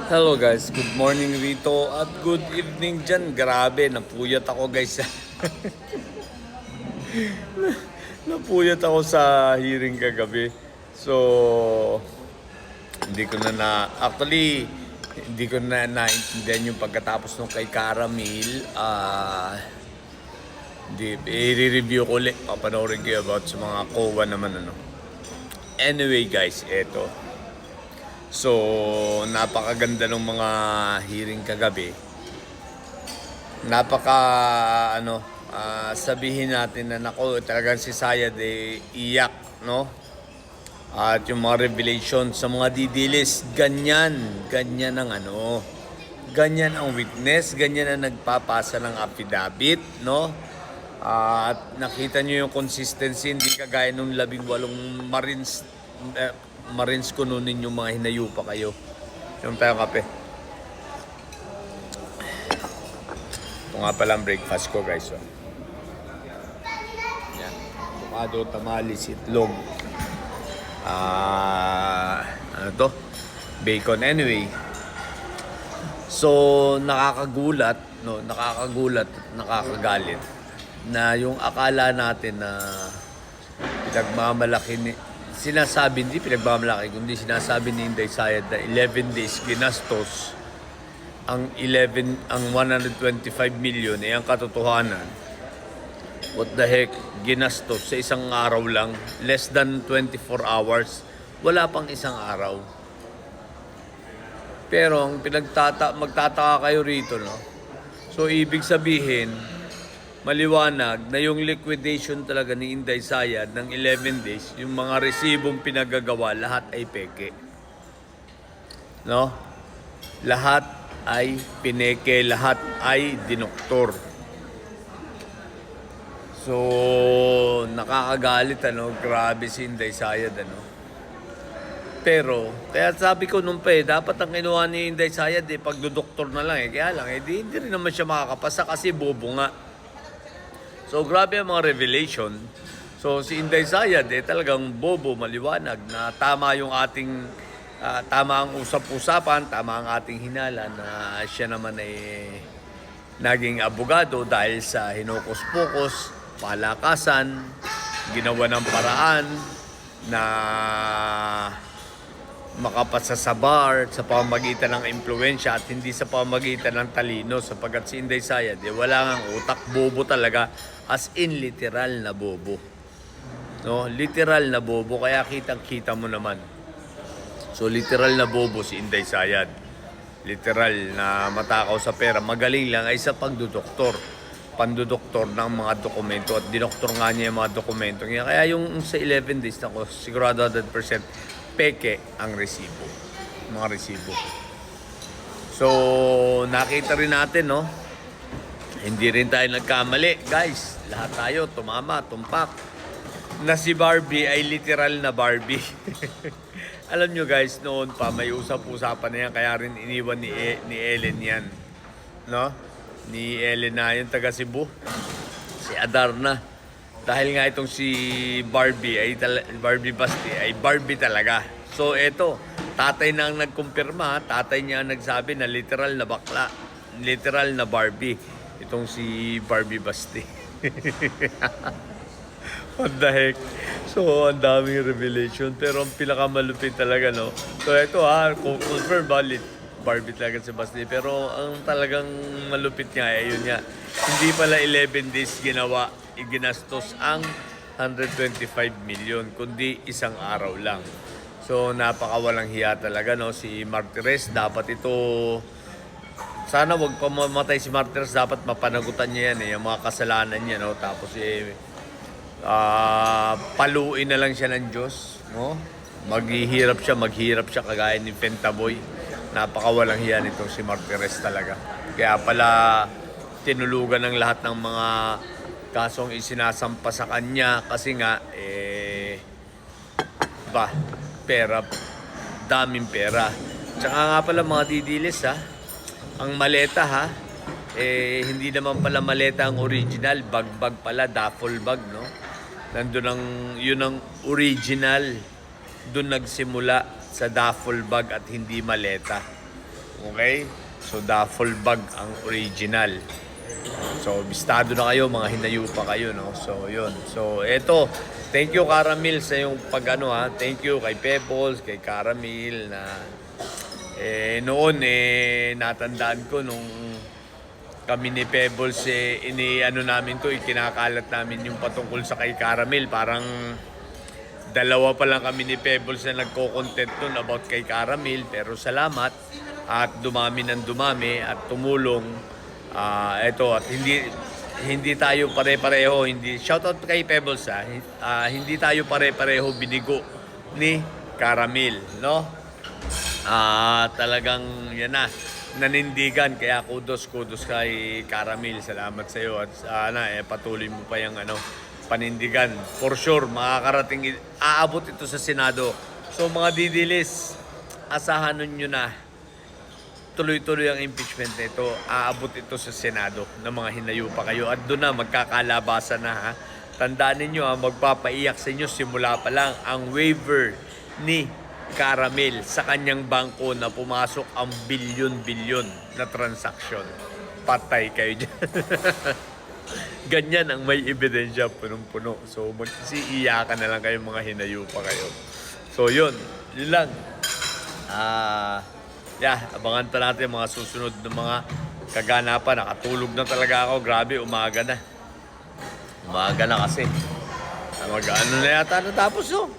Hello guys, good morning rito at good evening dyan. Grabe, napuyat ako guys. Napuyat ako sa hearing kagabi. So, hindi ko actually, hindi ko na naintindihan yung pagkatapos nung kay Caramel. I-review ko ulit. Papanoorin ko about sa mga COA naman ano. Anyway guys, eto. So, napakaganda ng mga hearing kagabi. Sabihin natin na nako, talagang si Sayad iyak, no? At yung mga revelation sa mga didilis, ganyan ang ganyan ang witness, ganyan ang nagpapasa ng affidavit, no? At nakita nyo yung consistency, hindi kagaya nung 18 Marines ko nunin yung mga hinayo pa kayo. Yung tayong kape. Ito nga palang breakfast ko guys. Yan. Bukado, tamalis, itlog. Bacon anyway. So, nakakagulat at nakakagalit na yung akala natin na pinagmamalaki hindi pinagmamalaki, kundi sinasabi ni Inday Sayad na 11 days ginastos ang 125 million, ang katotohanan. What the heck, ginastos sa isang araw lang, less than 24 hours, wala pang isang araw. Pero ang magtataka kayo rito, no? So, ibig sabihin, maliwanag na yung liquidation talaga ni Inday Sayad ng 11 days, yung mga resibong pinagagawa, lahat ay peke. No? Lahat ay pineke, lahat ay dinoktor. So, nakakagalit, grabe si Inday Sayad, Pero, kaya sabi ko nung dapat ang kinuha ni Inday Sayad, pagdodoktor na lang, Kaya lang, hindi rin naman siya makakapasa kasi bobo nga. So, grabe ang mga revelation. So, si Inday Sayad, talagang bobo, maliwanag na tama yung ating, tama ang usap-usapan, tama ang ating hinala na siya naman ay naging abogado dahil sa hinokus-pokus, palakasan, ginawa ng paraan na makapasa sa bar sa pamamagitan ng impluwensya at hindi sa pamamagitan ng talino, sapagkat si Inday Sayad wala ngang utak, bobo talaga, as in literal na bobo, no? Literal na bobo, kaya kitang-kita mo naman. So literal na bobo si Inday Sayad, literal na matakaw sa pera, magaling lang ay sa pandudoktor ng mga dokumento, at dinoktor nga niya yung mga dokumento niya. Kaya yung sa 11 days na ko, sigurado 100% peke ang resibo, mga resibo. So, nakita rin natin, no? Hindi rin tayo nagkamali, guys. Lahat tayo tumama, tumpak. Na si Barbie ay literal na Barbie. Alam nyo guys, noon pa may usap-usapan na yan, kaya rin iniwan ni Ellen yan. No? Ni Ellen na yung taga Cebu. Si Adarna. Dahil nga itong si Barbie Basti ay Barbie talaga. So eto, tatay na ang nagkumpirma, tatay niya ang nagsabi na literal na bakla, literal na Barbie. Itong si Barbie Basti. What the heck? So, ang daming revelation. Pero ang pinakamalupit talaga, no? So eto confirm valid. Barbie talaga si Basti. Pero ang talagang malupit nga, yun nga. Hindi pala 11 days ginastos ang 125 million, kundi isang araw lang. So, napakawalang hiya talaga, no? Si Martires, dapat ito, sana wag pa mamatay si Martires, dapat mapanagutan niya yan, yung mga kasalanan niya, no? Tapos, paluin na lang siya ng Diyos, no? Maghihirap siya kagaya ni Pentaboy. Napakawalang hiya nito si Martires talaga. Kaya pala, tinulugan ng lahat ng mga kasong isinasampa sa kanya kasi nga pera, daming pera. Tsaka nga pala mga didilis, ang maleta hindi naman pala maleta ang original, bag pala, duffel bag, no? Yun ang original, doon nagsimula sa duffel bag at hindi maleta. Okay? So, duffel bag ang original. So, bistado na kayo, mga hinayo pa kayo, no? So, yun. So, eto. Thank you, Caramil, sa yung pag-ano, ha. Thank you kay Pebbles, kay Caramil, na noon, natandaan ko nung kami ni Pebbles, ini-ano namin to, ikinakalat namin yung patungkol sa kay Caramil. Parang dalawa pa lang kami ni Pebbles na nagko-content nun about kay Caramil. Pero salamat at dumami ng dumami at tumulong. Eto, at hindi tayo pare-pareho, shoutout kay Pebbles, hindi tayo pare-pareho binigo ni Caramil, no? Talagang yan na, nanindigan, kaya kudos kay Caramil. Salamat sa iyo at sana patuloy mo pa yung panindigan. For sure makakarating, aabot ito sa Senado. So mga didilis, asahan nyo na tuloy-tuloy ang impeachment nito. Aabot ito sa Senado ng mga hinayo pa kayo at doon na magkakalabasan na, ha. Tandaan ninyo, magpapaiyak sa inyo simula pa lang ang waiver ni Caramil sa kanyang bangko na pumasok ang bilyon-bilyon na transaksyon. Patay kayo dyan. Ganyan ang may ebidensya, punong-puno. So magsiiyakan na lang kayo, mga hinayo pa kayo. So yun lang. Abangan pa natin mga susunod na mga kaganapan. Nakatulog na talaga ako. Grabe, umaga na. Umaga na kasi. Mag-ano na yata natapos, no?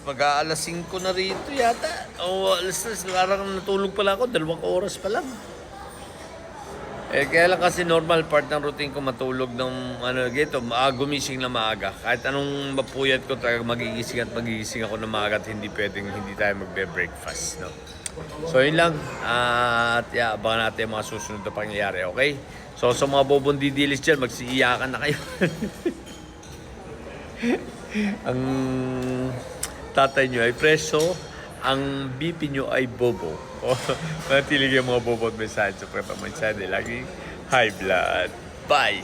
Mag-aalas 5 na rito yata. O alas 3, parang natulog pala ako. 2 oras pa lang. Kaya lang kasi normal part ng routine ko matulog ng gumising na maaga. Kahit anong mapuyat ko, talaga magigising ako na maaga at hindi tayo magbe-breakfast, no? So yun lang. Abangan natin mga susunod na pangyayari, okay? So sa mga bobong didilis dyan, magsiiyakan na kayo. Ang tatay nyo ay preso, ang BP nyo ay bobo. Manatilig yung mga bobo at mensahe sa mensahe. Lagi high blood. Bye!